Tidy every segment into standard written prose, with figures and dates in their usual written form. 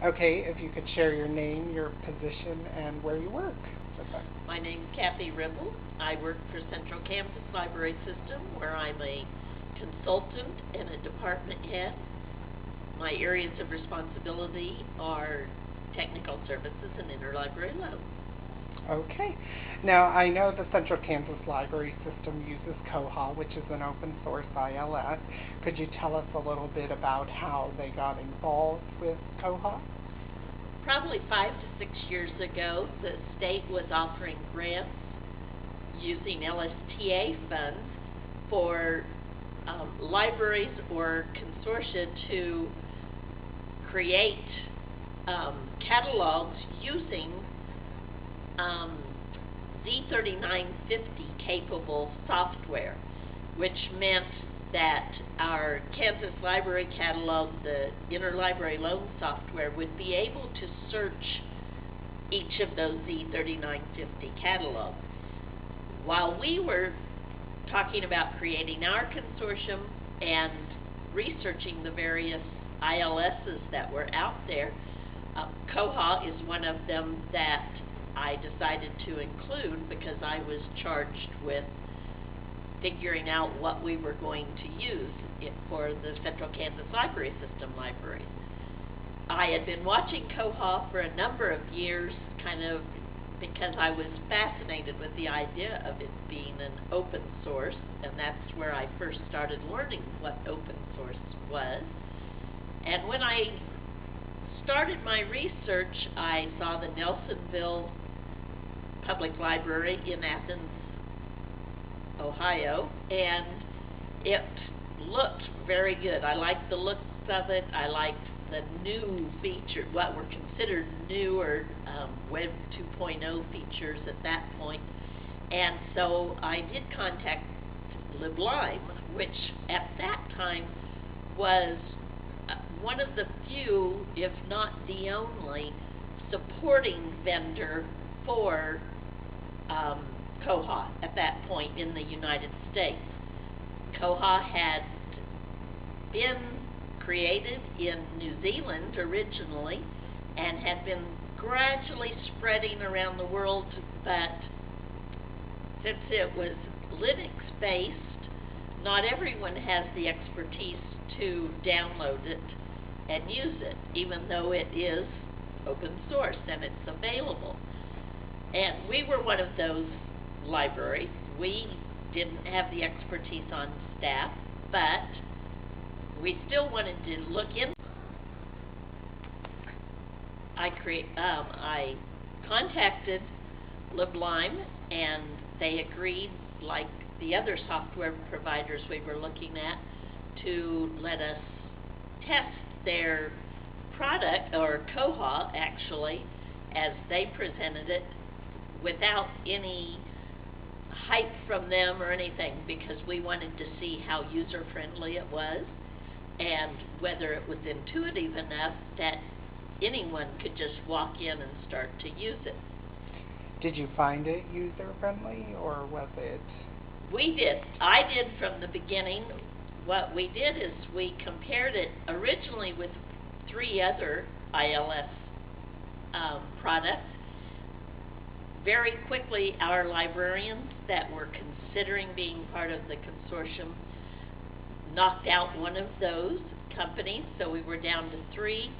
Okay, if you could share your name, your position, and where you work with us. My name's Kathy Ribble. I work for Central Kansas Library System, where I'm a consultant and a department head. My areas of responsibility are technical services and interlibrary loans. Okay. Now, I know the Central Kansas Library System uses Koha, which is an open source ILS. Could you tell us a little bit about how they got involved with Koha? Probably 5 to 6 years ago, the state was offering grants using LSTA funds for libraries or consortia to create catalogs using Z3950 capable software, which meant that our Kansas Library Catalog, the interlibrary loan software, would be able to search each of those Z3950 catalogs. While we were talking about creating our consortium and researching the various ILSs that were out there, Koha is one of them that I decided to include because I was charged with figuring out what we were going to use for the Central Kansas Library System libraries. I had been watching Koha for a number of years, kind of because I was fascinated with the idea of it being an open source, and that's where I first started learning what open source was. And when I started my research, I saw the Nelsonville Public Library in Athens, Ohio, and it looked very good. I liked the looks of it. I liked the new feature, what were considered newer Web 2.0 features at that point. And so I did contact LibLime, which at that time was one of the few, if not the only, supporting vendor for Koha at that point in the United States. Koha had been created in New Zealand originally and had been gradually spreading around the world, but since it was Linux-based, not everyone has the expertise to download it and use it, even though it is open source and it's available. And we were one of those libraries. We didn't have the expertise on staff, but we still wanted to look in. I contacted LibLime, and they agreed, like the other software providers we were looking at, to let us test their product, or Koha actually, as they presented it, without any hype from them or anything, because we wanted to see how user-friendly it was and whether it was intuitive enough that anyone could just walk in and start to use it. Did you find it user-friendly, or was it? We did. I did from the beginning. What we did is we compared it originally with 3 other ILS products. Very quickly, our librarians that were considering being part of the consortium knocked out one of those companies, so we were down to 3.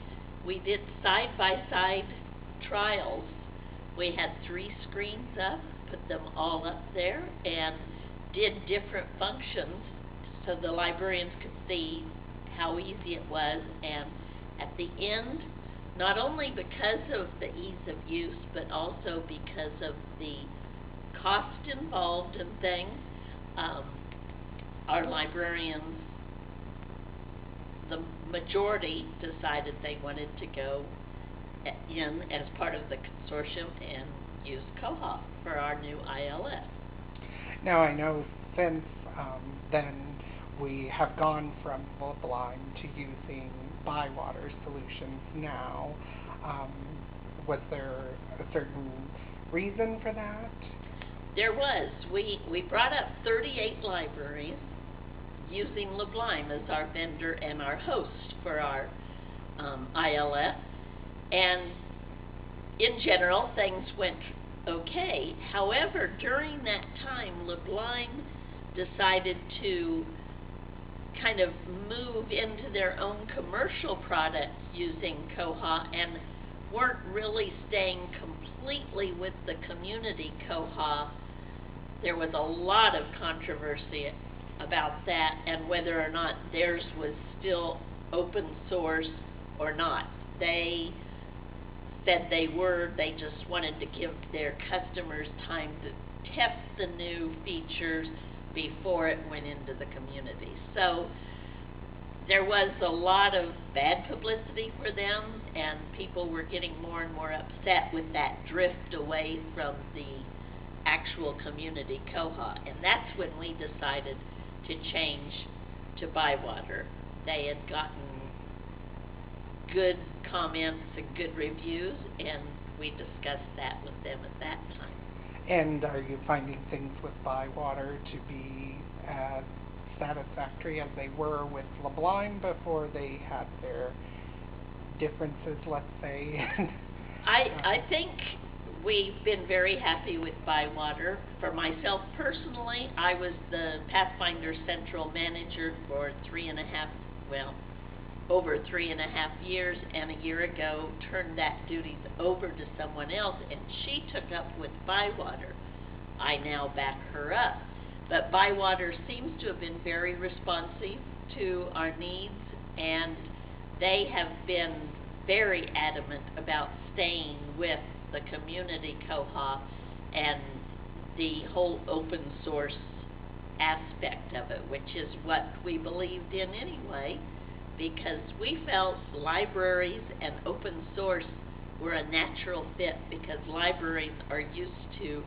We did side-by-side trials. We had 3 screens up, put them all up there, and did different functions so the librarians could see how easy it was. And at the end, not only because of the ease of use, but also because of the cost involved in things, our librarians, the majority, decided they wanted to go in as part of the consortium and use Koha for our new ILS. Now, I know since then we have gone from LibLime to using Bywater Solutions now. Was there a certain reason for that? There was. We brought up 38 libraries using LibLime as our vendor and our host for our ILS. And in general, things went okay. However, during that time, LeBlanc decided to kind of move into their own commercial products using Koha and weren't really staying completely with the community Koha. There was a lot of controversy about that and whether or not theirs was still open source or not. They said they just wanted to give their customers time to test the new features before it went into the community. So there was a lot of bad publicity for them, and people were getting more and more upset with that drift away from the actual community Koha. And that's when we decided to change to Bywater. They had gotten good comments and good reviews, and we discussed that with them at that time. And are you finding things with Bywater to be as satisfactory as they were with LeBlanc before they had their differences, let's say? I think we've been very happy with Bywater. For myself personally, I was the Pathfinder Central Manager for over 3.5 years, and a year ago turned that duties over to someone else, and she took up with Bywater. I now back her up. But Bywater seems to have been very responsive to our needs, and they have been very adamant about staying with the community Koha and the whole open source aspect of it, which is what we believed in anyway, because we felt libraries and open source were a natural fit, because libraries are used to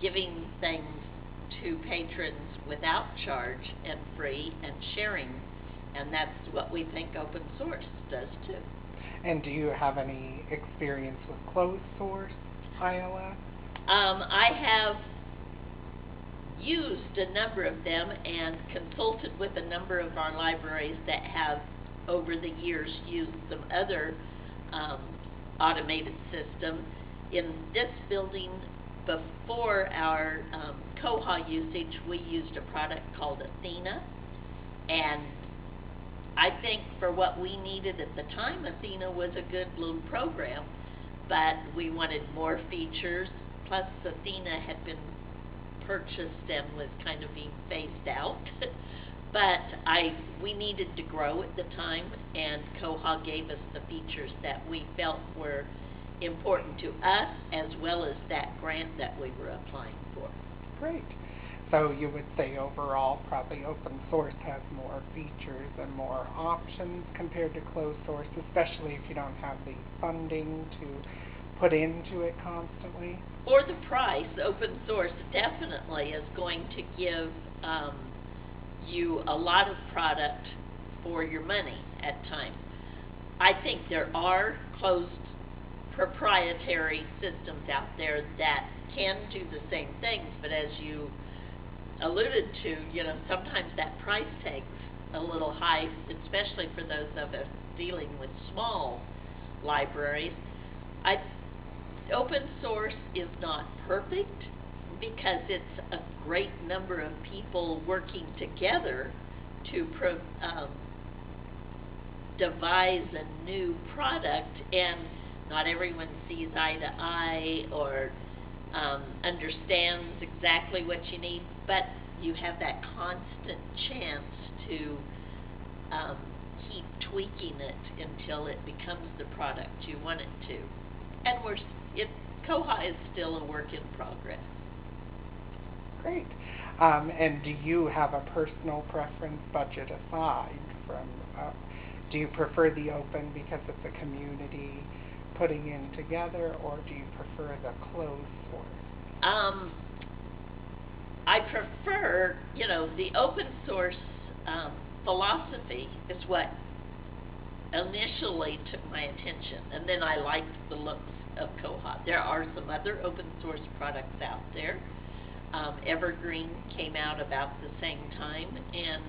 giving things to patrons without charge and free and sharing, and that's what we think open source does too. And do you have any experience with closed source ILS? I have used a number of them and consulted with a number of our libraries that have over the years used some other automated systems. In this building, before our Koha usage, we used a product called Athena, and I think for what we needed at the time, Athena was a good little program, but we wanted more features, plus Athena had been purchased and was kind of being phased out. But we needed to grow at the time, and Koha gave us the features that we felt were important to us, as well as that grant that we were applying for. Great. So you would say overall probably open source has more features and more options compared to closed source, especially if you don't have the funding to put into it constantly? Or the price. Open source definitely is going to give you a lot of product for your money at times. I think there are closed proprietary systems out there that can do the same things, but as you alluded to, sometimes that price tag's a little high, especially for those of us dealing with small libraries. Open source is not perfect, because it's a great number of people working together to devise a new product, and not everyone sees eye to eye or understands exactly what you need, but you have that constant chance to keep tweaking it until it becomes the product you want it to. And Koha is still a work in progress. Great. And do you have a personal preference, budget aside, do you prefer the open because it's a community putting in together, or do you prefer the closed source? I prefer, the open source philosophy is what initially took my attention, and then I liked the looks of Koha. There are some other open source products out there. Evergreen came out about the same time, and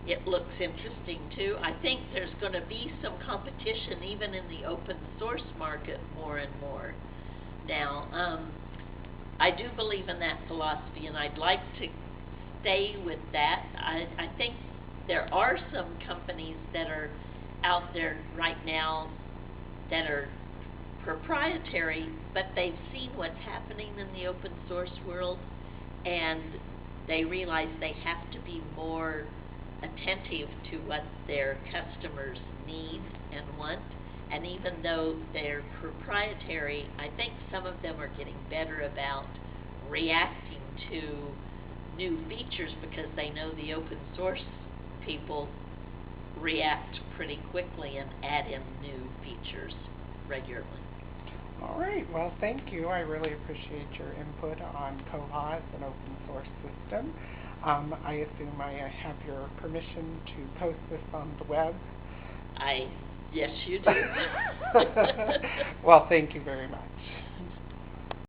it looks interesting too. I think there's going to be some competition even in the open source market more and more now. I do believe in that philosophy, and I'd like to stay with that. I think there are some companies that are out there right now that are proprietary, but they've seen what's happening in the open source world, and they realize they have to be more attentive to what their customers need and want. And even though they're proprietary, I think some of them are getting better about reacting to new features because they know the open source people react pretty quickly and add in new features regularly. All right. Well, thank you. I really appreciate your input on Koha as an open source system. I assume I have your permission to post this on the web. Yes, you do. Well, thank you very much.